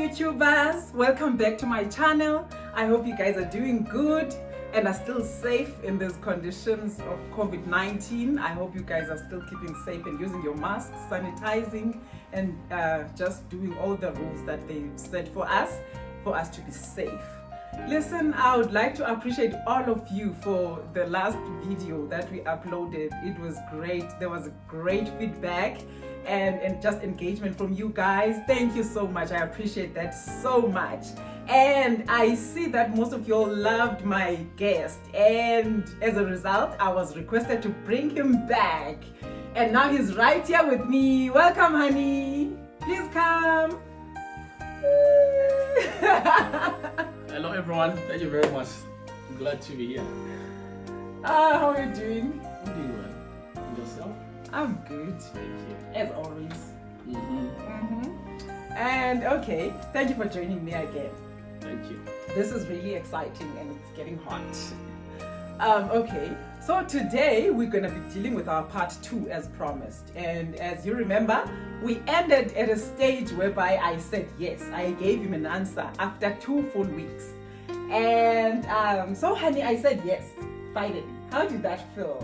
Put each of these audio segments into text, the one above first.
YouTubers, welcome back to my channel. I hope you guys are doing good and are still safe in these conditions of COVID-19. I hope you guys are still keeping safe and using your masks, sanitizing, and just doing all the rules that they've set for us to be safe. Listen, I would like to appreciate all of you for the last video that we uploaded. It was great. There was great feedback and just engagement from you guys. Thank you so much. I appreciate that so much. And I see that most of you all loved my guest, and as a result I was requested to bring him back, and now he's right here with me. Welcome, honey. Please come. Hello everyone, thank you very much. I'm glad to be here. How are you doing? I'm doing well. And yourself? I'm good. Thank you. As always. And okay, thank you for joining me again. Thank you. This is really exciting and it's getting hot. Okay, so today we're going to be dealing with our part 2 as promised. And as you remember, we ended at a stage whereby I said yes. I gave him an answer after 2 full weeks. And so honey, I said yes, finally. How did that feel?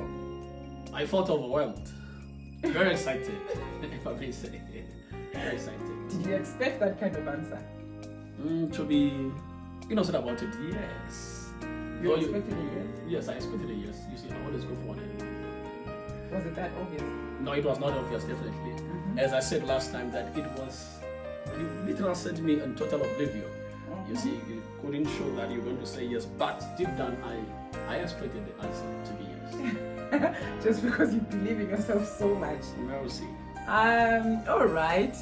I felt overwhelmed. Very excited. If I may say. Very excited. Did you expect that kind of answer? To be innocent about it, yes. You expected a yes? Yes, I expected a yes. You see, I always go for one. Was it that obvious? No, it was not obvious, definitely. As I said last time, that it literally sent me in total oblivion. You see, you couldn't show that you're going to say yes, but deep down, I expected the answer to be yes. Just because you believe in yourself so much. We'll see. All right.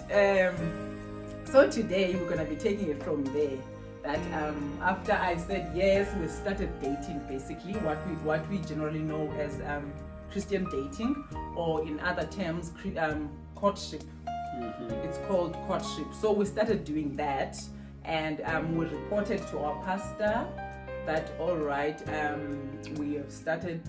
So today we're gonna be taking it from there. That after I said yes, we started dating. Basically, what we generally know as Christian dating, or in other terms, courtship. It's called courtship. So we started doing that, and we reported to our pastor that all right, we have started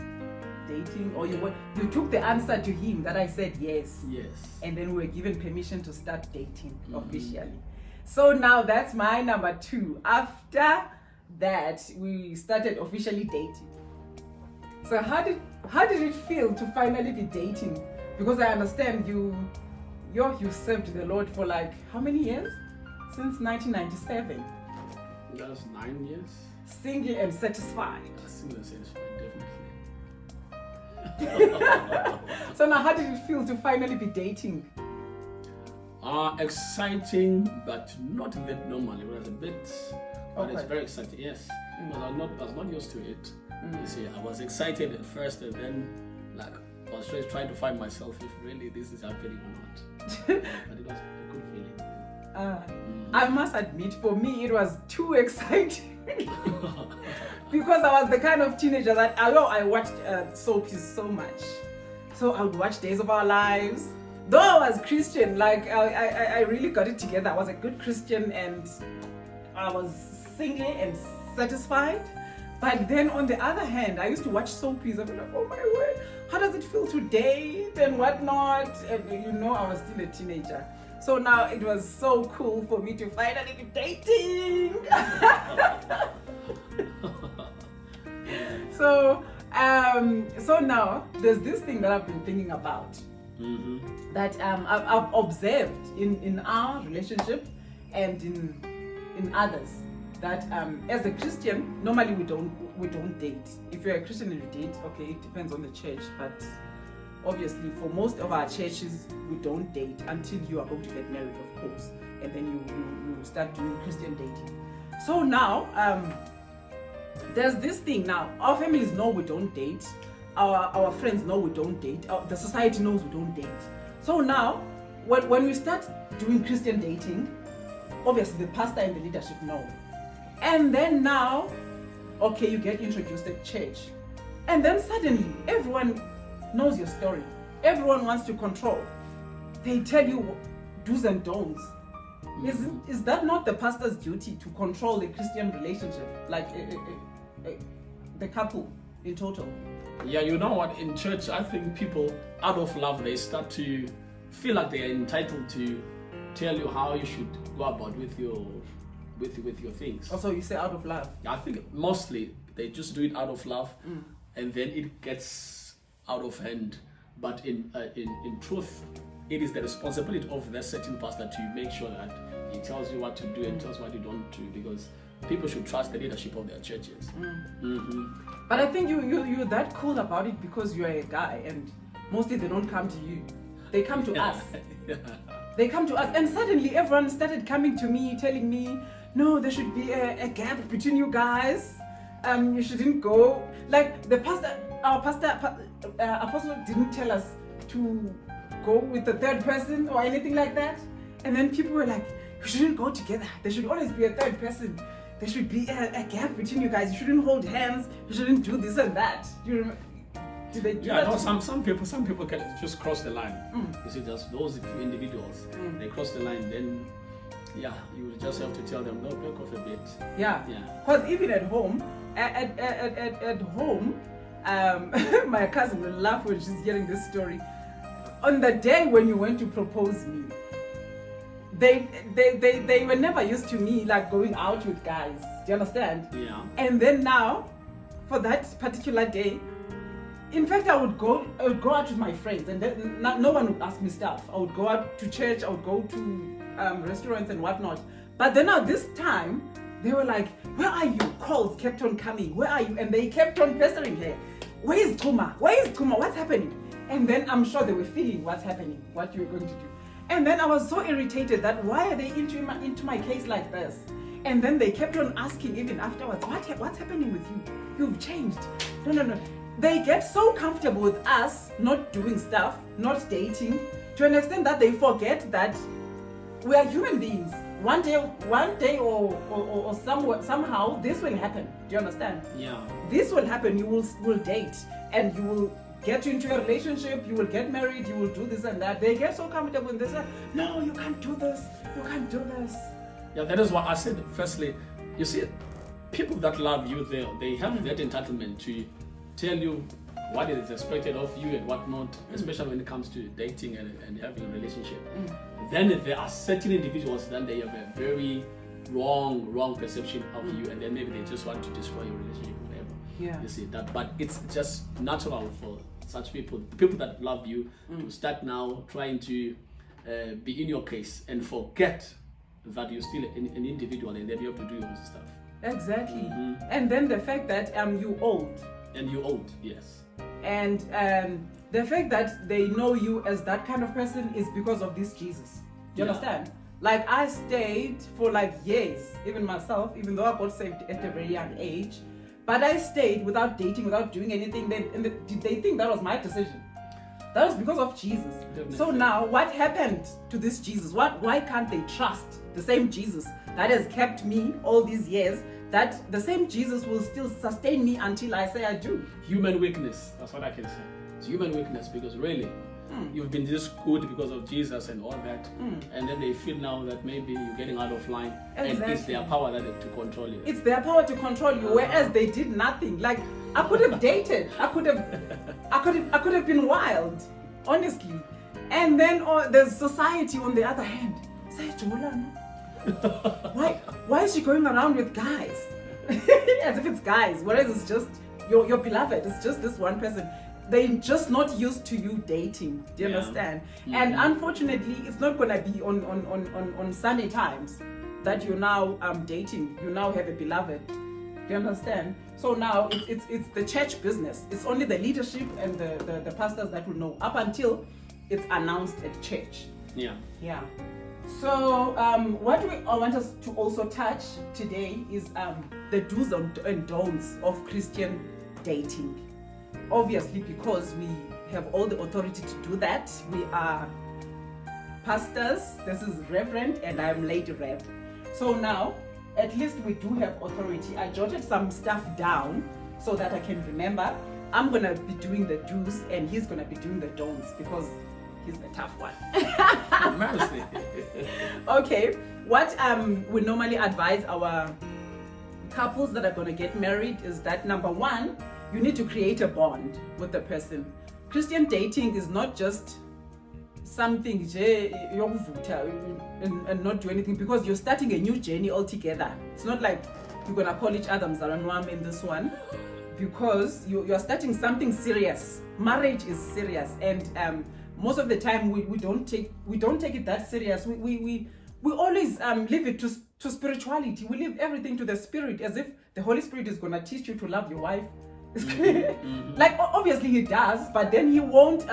dating, or you took the answer to him that I said yes. Yes. And then we were given permission to start dating officially. So now that's my number 2. After that, we started officially dating. So how did it feel to finally be dating? Because I understand you served the Lord for like how many years? Since 1997. That's 9 years. Single and satisfied. Single and satisfied, definitely. So now how did it feel to finally be dating? Exciting, but not that normal. It was a bit, but okay. It's very exciting, yes. Because I was not used to it. You see, I was excited at first, and then like I was just trying to find myself if really this is happening or not. But it was a good feeling. I must admit, for me it was too exciting. Because I was the kind of teenager that I watched soaps so much. So I would watch Days of Our Lives. Though I was Christian, like I really got it together. I was a good Christian and I was single and satisfied. But then on the other hand, I used to watch soapies. I'd be like, oh my word, how does it feel to date and whatnot? And I was still a teenager. So now it was so cool for me to finally be dating. So now there's this thing that I've been thinking about. That I've observed in our relationship and in others, that as a Christian, normally we don't date. If you're a Christian and you date, okay, it depends on the church, but obviously for most of our churches we don't date until you are going to get married, of course, and then you start doing Christian dating. So now there's this thing now. Our families know we don't date. Our friends know we don't date. The society knows we don't date. So now, when we start doing Christian dating, obviously the pastor and the leadership know. And then now, okay, you get introduced at church. And then suddenly, everyone knows your story. Everyone wants to control. They tell you do's and don'ts. Is that not the pastor's duty to control the Christian relationship? Like the couple in total? Yeah, you know what? In church, I think people, out of love, they start to feel like they are entitled to tell you how you should go about with your things. Also, you say out of love. I think mostly they just do it out of love, and then it gets out of hand. But in truth, it is the responsibility of that certain pastor to make sure that he tells you what to do and tells what you don't do, because people should trust the leadership of their churches. But I think you're that cool about it because you're a guy, and mostly they don't come to you. They come to us. They come to us, and suddenly everyone started coming to me, telling me, no, there should be a gap between you guys. You shouldn't go. Like our apostle didn't tell us to go with the third person or anything like that. And then people were like, you shouldn't go together. There should always be a third person. There should be a gap between you guys. You shouldn't hold hands. You shouldn't do this and that. Do you remember? Did they do that? No, some people can just cross the line. You see, just those few individuals, they cross the line, then you will just have to tell them, no, back off a bit. Yeah. Because even at home, at home, my cousin will laugh when she's hearing this story. On the day when you went to propose me, they were never used to me like going out with guys. Do you understand? Yeah. And then now, for that particular day, in fact, I would go out with my friends, and then no one would ask me stuff. I would go out to church. I would go to restaurants and whatnot. But then now this time, they were like, "Where are you?" Calls kept on coming. "Where are you?" And they kept on pestering her. "Where is Tuma? Where is Tuma? What's happening?" And then I'm sure they were feeling what's happening, what you were going to do. And then I was so irritated that why are they into my case like this? And then they kept on asking even afterwards, what's happening with you? You've changed. No. They get so comfortable with us not doing stuff, not dating, to an extent that they forget that we are human beings. One day or somehow this will happen. Do you understand? Yeah. This will happen. You will date, and you will get into a relationship. You will get married. You will do this and that. They get so comfortable and they say, "No, you can't do this. You can't do this." Yeah, that is what I said. Firstly, you see, people that love you, they have that entitlement to tell you what is expected of you and what not, especially when it comes to dating and having a relationship. Then there are certain individuals that they have a very wrong perception of you, and then maybe they just want to destroy your relationship or whatever. Yeah. You see that, but it's just natural for such people that love you, to start now trying to be in your case and forget that you're still an individual, and then you have to do your own stuff. Exactly. And then the fact that you old. And you old, yes. And the fact that they know you as that kind of person is because of this Jesus. Do you understand? Like, I stayed for like years, even myself, even though I got saved at a very young age, but I stayed without dating, without doing anything. Did they think that was my decision? That was because of Jesus. Definitely. So now, what happened to this Jesus? Why can't they trust the same Jesus that has kept me all these years? That the same Jesus will still sustain me until I say I do. Human weakness, that's what I can say. It's human weakness, because really, you've been this good because of Jesus and all that, and then they feel now that maybe you're getting out of line, and it's their power to control you. It's their power to control you, whereas they did nothing. Like, I could have dated, I could have been wild, honestly. And then there's society on the other hand. Say, why is she going around with guys? As if it's guys, whereas it's just your beloved. It's just this one person. They're just not used to you dating. Do you understand? And unfortunately, it's not gonna be on Sunday times that you're now dating. You now have a beloved. Do you understand? So now it's the church business. It's only the leadership and the pastors that will know up until it's announced at church. Yeah. So what I want us to also touch today is the do's and don'ts of Christian dating. Obviously, because we have all the authority to do that. We are pastors. This is Reverend, and I'm Lady Rev. So now, at least we do have authority. I jotted some stuff down so that I can remember. I'm going to be doing the do's, and he's going to be doing the don'ts, because he's the tough one. Mercy. Okay, what we normally advise our couples that are going to get married is that number one, you need to create a bond with the person. Christian dating is not just something and not do anything, because you're starting a new journey altogether. It's not like you're going to call each other Mzalanwam in this one, because you're starting something serious. Marriage is serious, and most of the time we don't take it that serious. We always leave it to spirituality. We leave everything to the Spirit, as if the Holy Spirit is going to teach you to love your wife. Like, obviously he does, but then he won't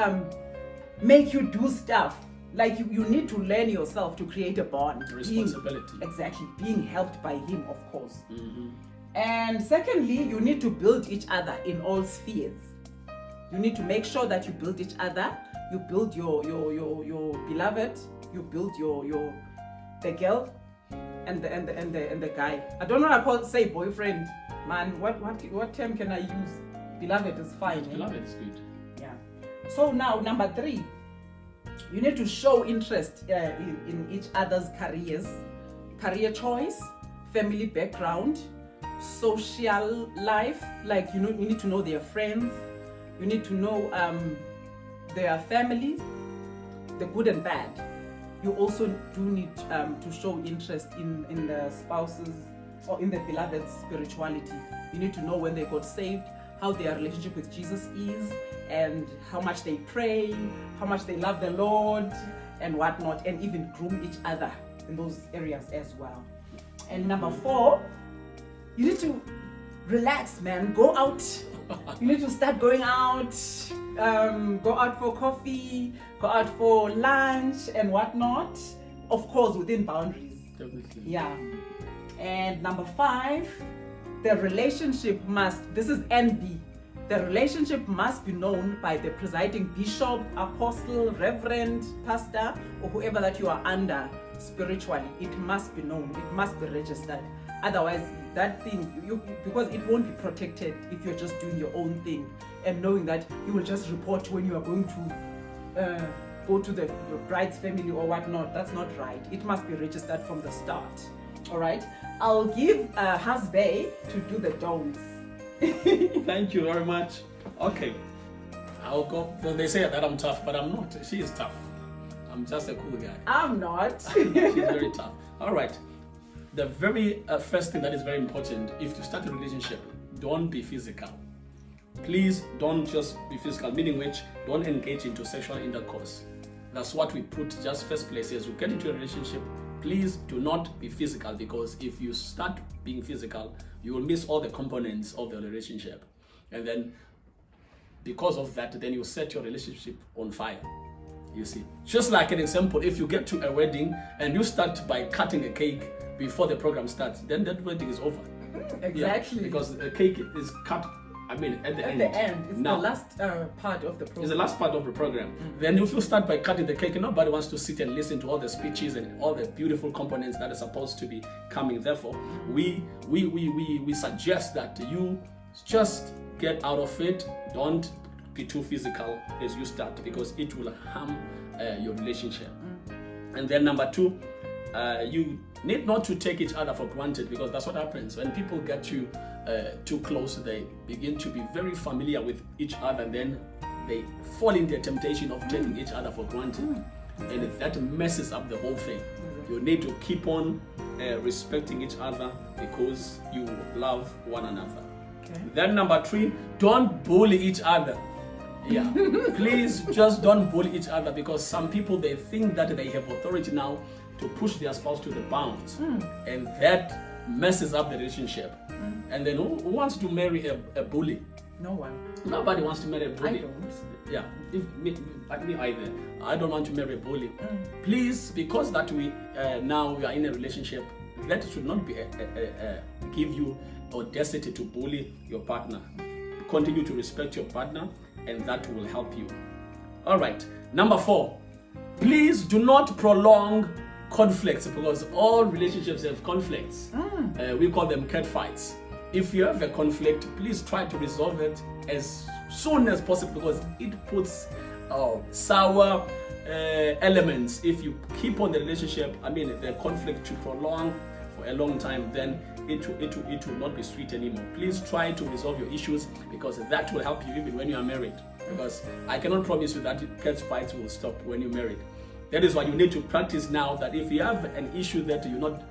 make you do stuff. Like, you need to learn yourself to create a bond. Responsibility. Exactly. Being helped by him, of course. And secondly, you need to build each other in all spheres. You need to make sure that you build each other. You build your beloved. You build the girl and the guy. I don't know how to say boyfriend, man. What term can I use? Beloved is fine. Beloved is good. Yeah. So now, number 3, you need to show interest in each other's career choice, family background, social life. Like, you need to know their friends. You need to know their family, the good and bad. You also do need to show interest in the spouses or in the beloved's spirituality. You need to know when they got saved, how their relationship with Jesus is, and how much they pray, how much they love the Lord, and whatnot, and even groom each other in those areas as well. And number 4, you need to relax, man. Go out. You need to start going out. Go out for coffee, go out for lunch and whatnot. Of course, within boundaries. Definitely. Yeah. And number 5, the relationship this is NB. The relationship must be known by the presiding bishop, apostle, reverend, pastor, or whoever that you are under spiritually. It must be known. It must be registered. Otherwise, that thing, because it won't be protected if you're just doing your own thing and knowing that you will just report when you are going to go to the bride's family or whatnot. That's not right. It must be registered from the start. All right. I'll give Hasbay to do the don'ts. Thank you very much. Okay, I'll go. Well, they say that I'm tough, but I'm not. She is tough. I'm just a cool guy. I'm not. She's very tough. All right. The very first thing that is very important, if you start a relationship, don't be physical. Please don't just be physical, meaning which don't engage into sexual intercourse. That's what we put just first place is you get into a relationship. Please do not be physical, because if you start being physical, you will miss all the components of the relationship. And then because of that, then you set your relationship on fire. You see, just like an example, if you get to a wedding and you start by cutting a cake before the program starts, then that wedding is over. Exactly. Yeah, because the cake is cut, at the end. At the end. It's the last part of the program. It's the last part of the program. Then if you start by cutting the cake, nobody wants to sit and listen to all the speeches and all the beautiful components that are supposed to be coming. Therefore, we suggest that you just get out of it. Don't be too physical as you start, because it will harm your relationship. And then number 2, you need not to take each other for granted, because that's what happens when people get you too close. They begin to be very familiar with each other, and then they fall in the temptation of taking each other for granted, and that messes up the whole thing. You need to keep on respecting each other, because you love one another. Okay. Then number 3, don't bully each other. Yeah, please just don't bully each other, because some people, they think that they have authority now to push their spouse to the bounds, and that messes up the relationship. And then who wants to marry a bully? No one. Nobody wants to marry a bully. I don't. Yeah, me either. I don't want to marry a bully. Please, because that now we are in a relationship, that should not be give you audacity to bully your partner. Continue to respect your partner, and that will help you. All right. Number 4, please do not prolong conflicts, because all relationships have conflicts. We call them cat fights. If you have a conflict, please try to resolve it as soon as possible, because it puts sour elements if you keep on the relationship. The conflict to prolong for a long time, then it will not be sweet anymore. Please try to resolve your issues, because that will help you even when you are married. Because I cannot promise you that catch fights will stop when you're married. That is why you need to practice now, that if you have an issue that you're not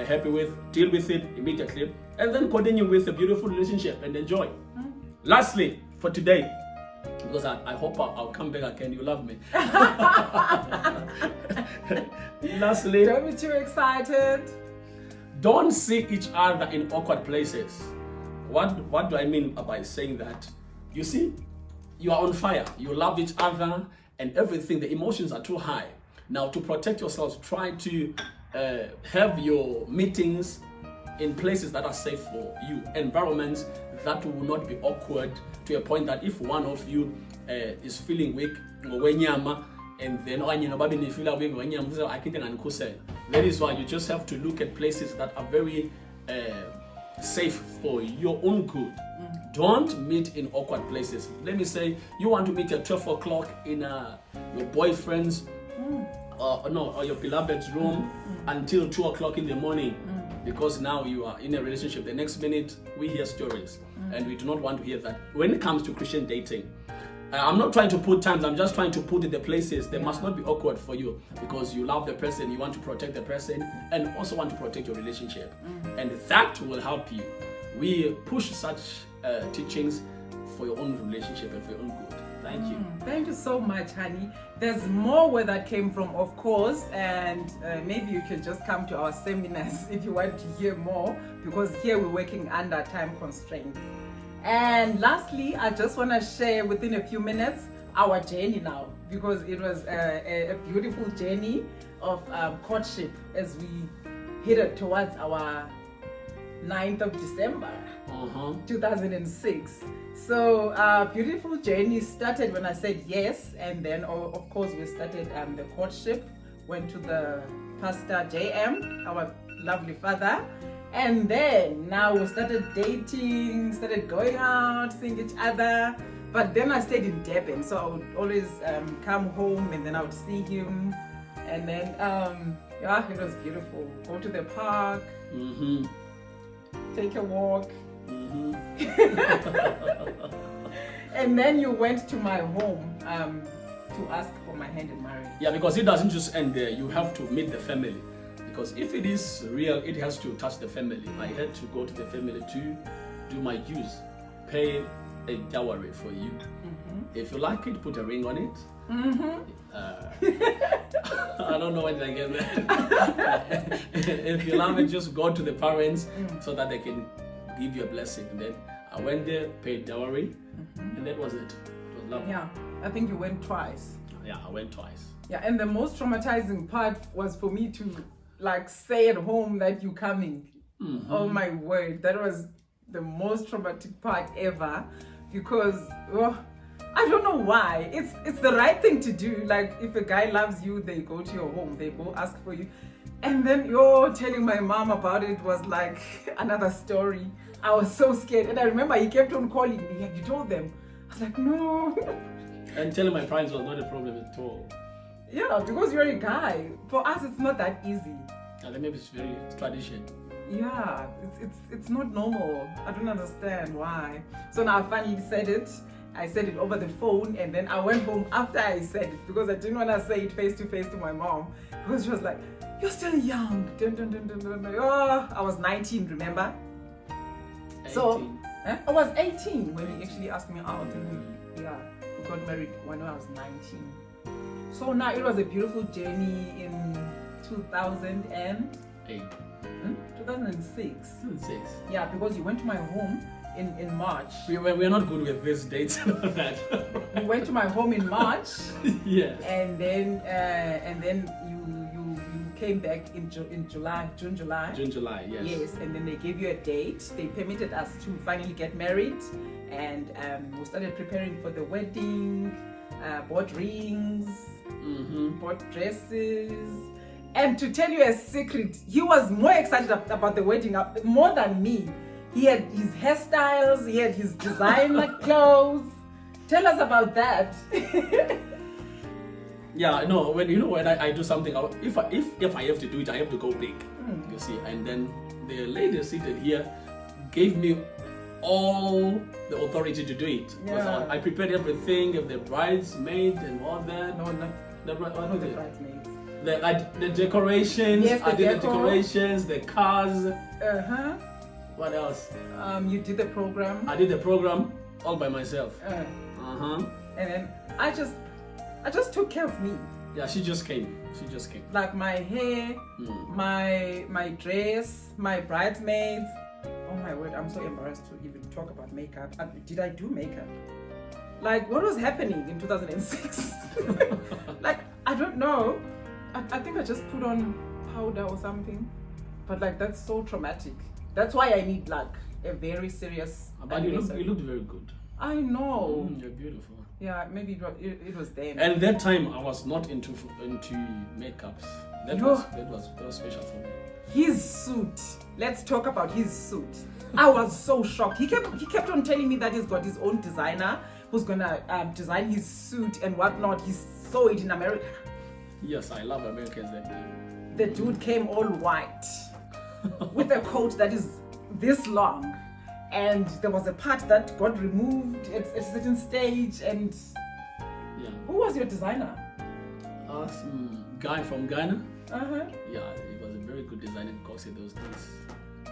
happy with, deal with it immediately, and then continue with a beautiful relationship and enjoy. Lastly, for today, because I hope I'll come back again, you love me. Lastly, don't be too excited. Don't see each other in awkward places. What do I mean by saying that? You see, you are on fire, you love each other and everything, the emotions are too high. Now, to protect yourselves, try to have your meetings in places that are safe for you, environments that will not be awkward, to a point that if one of you is feeling weak, and then that is why you just have to look at places that are very safe for your own good. Don't meet in awkward places. Let me say you want to meet at 12 o'clock in your boyfriend's or your beloved's room until 2 o'clock in the morning, because now you are in a relationship. The next minute we hear stories, and we do not want to hear that. When it comes to Christian dating, I'm not trying to put times, I'm just trying to put in the places. They must not be awkward for you, because you love the person, you want to protect the person, and also want to protect your relationship. And that will help you. We push such teachings for your own relationship and for your own good. Thank you. Thank you so much, honey. There's more where that came from, of course, and maybe you can just come to our seminars if you want to hear more, because here we're working under time constraints. And lastly, I just want to share within a few minutes our journey now, because it was a beautiful journey of courtship as we headed towards our 9th of December, 2006. So beautiful journey started when I said yes, and then of course we started the courtship, went to the Pastor JM, our lovely father, and then now we started dating, started going out, seeing each other. But then I stayed in Durban, so I would always come home and then I would see him, and then yeah, it was beautiful. Go to the park, take a walk. And then you went to my home to ask for my hand in marriage. Yeah, because it doesn't just end there. You have to meet the family, because if it is real, it has to touch the family. I had to go to the family to do my dues, pay a dowry for you. If you like it, put a ring on it. I don't know when I get there. If you love it, just go to the parents so that they can give you a blessing. And then I went there, paid dowry, and that was it. It was lovely. Yeah, I think you went twice. Yeah, I went twice. Yeah, and the most traumatizing part was for me to like say at home that you're coming. Oh my word, that was the most traumatic part ever, because I don't know why. It's the right thing to do. Like, if a guy loves you, they go to your home, they go ask for you. And then you're telling my mom about it was like another story. I was so scared. And I remember he kept on calling me. Have you told them? I was like, no. And telling my parents was not a problem at all. Yeah, because you're a guy. For us, it's not that easy. And then maybe it's very tradition. Yeah, it's not normal. I don't understand why. So now I finally said it. I said it over the phone, and then I went home after I said it, because I didn't want to say it face to face to my mom, because she was like, "You're still young." Oh, I was 19, remember? 18. So I was 18 when he actually asked me out, and we got married when I was 19. So now it was a beautiful journey in 2008. 2006. 2006. Yeah, because you went to my home in March. We're not good with these dates and all that. You went to my home in March. Yes. And then you came back in June, July. June, July, yes. Yes, and then they gave you a date. They permitted us to finally get married, and we started preparing for the wedding, bought rings, bought dresses. And to tell you a secret, he was more excited about the wedding more than me. He had his hairstyles, he had his designer clothes. Tell us about that. Yeah, no. When I do something, if I have to do it, I have to go big. You see, and then the lady seated here gave me all the authority to do it. Yeah. I prepared everything of the bridesmaid and all that. No, not The, what not was the it? bridesmaids. The decorations. Yes, the I did the decor. decorations, the cars. Uh-huh. What else? You did the program. I did the program all by myself. And then I just took care of me. Yeah, she just came. She just came. Like my hair, my dress, my bridesmaids. Oh my word, I'm so embarrassed to even talk about makeup. Did I do makeup? Like, what was happening in 2006? Like, I don't know. I think I just put on powder or something. But like, that's so traumatic. That's why I need like a very serious. But you looked very good. I know. You're beautiful. Yeah, maybe it was then. And that time I was not into makeups. That was special for me. His suit. Let's talk about his suit. I was so shocked. He kept on telling me that he's got his own designer who's gonna design his suit and whatnot. He saw it in America. Yes, I love Americans that day. The dude came all white with a coat that is this long, and there was a part that got removed at a certain stage. And Yeah. who was your designer? Some guy from Ghana. Uh-huh. Yeah, he was a very good designer because in those days.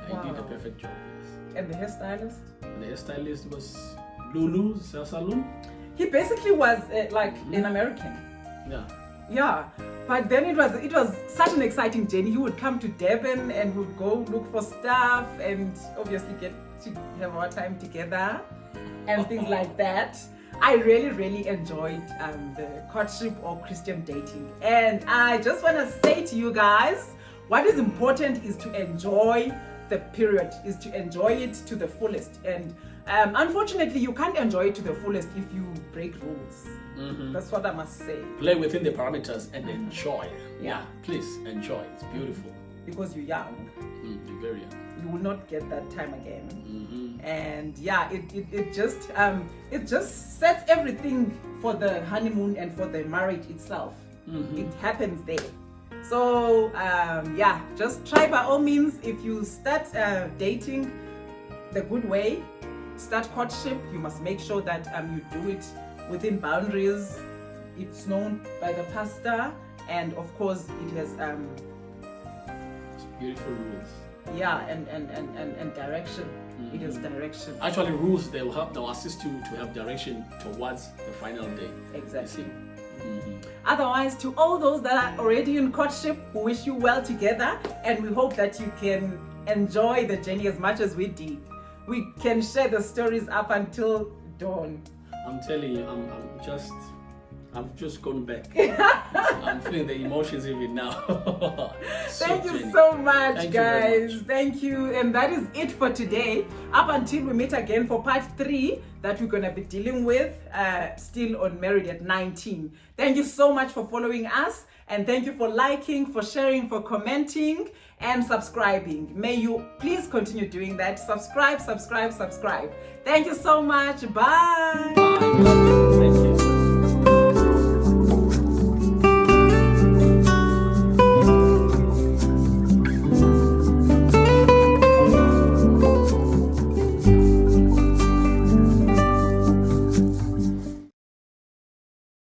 Wow. He did a perfect job. Yes. And the hairstylist? And the hairstylist was Lulu's hair salon. He basically was like an American. Yeah. Yeah, but then it was such an exciting journey. He would come to Durban and would go look for stuff and obviously get to have our time together and things like that. I really enjoyed the courtship or Christian dating. And I just want to say to you guys, what is important is to enjoy the period, is to enjoy it to the fullest. And unfortunately, you can't enjoy it to the fullest if you break rules. That's what I must say. Play within the parameters and enjoy. Yeah. Please enjoy. It's beautiful. Because you're young. You're very young. You will not get that time again. And yeah, it just sets everything for the honeymoon and for the marriage itself. It happens there. So yeah, just try by all means. If you start dating the good way, start courtship, you must make sure that you do it within boundaries. It's known by the pastor, and of course it has beautiful rules. Yeah, and direction. It is direction. Actually, rules they'll assist you to have direction towards the final day. Exactly. Otherwise, to all those that are already in courtship, we wish you well together, and we hope that you can enjoy the journey as much as we did. We can share the stories up until dawn. I'm telling you, I've just gone back. I'm feeling the emotions even now. Thank you so much, guys. Thank you. And that is it for today. Up until we meet again for part 3 that we're going to be dealing with, still on Married at 19. Thank you so much for following us. And thank you for liking, for sharing, for commenting, and subscribing. May you please continue doing that. Subscribe. Thank you so much. Bye. Bye.